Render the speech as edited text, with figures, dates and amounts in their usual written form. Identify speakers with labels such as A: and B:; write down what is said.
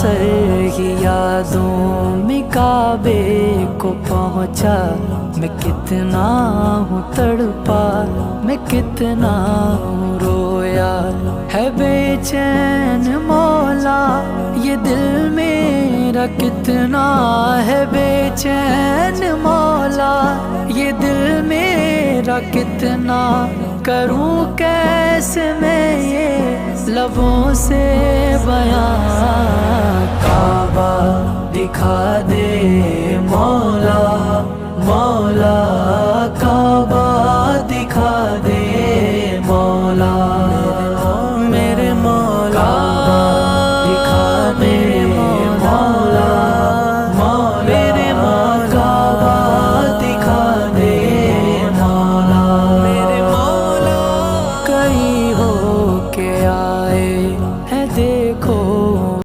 A: سر ہی یادوں میں کعبے کو پہنچا، میں کتنا ہوں تڑپا، میں کتنا ہوں رویا، ہے بے چین مولا یہ دل میرا کتنا ہے بے چین مولا یہ دل میرا کتنا، کروں کیسے میں یہ لبوں سے بیان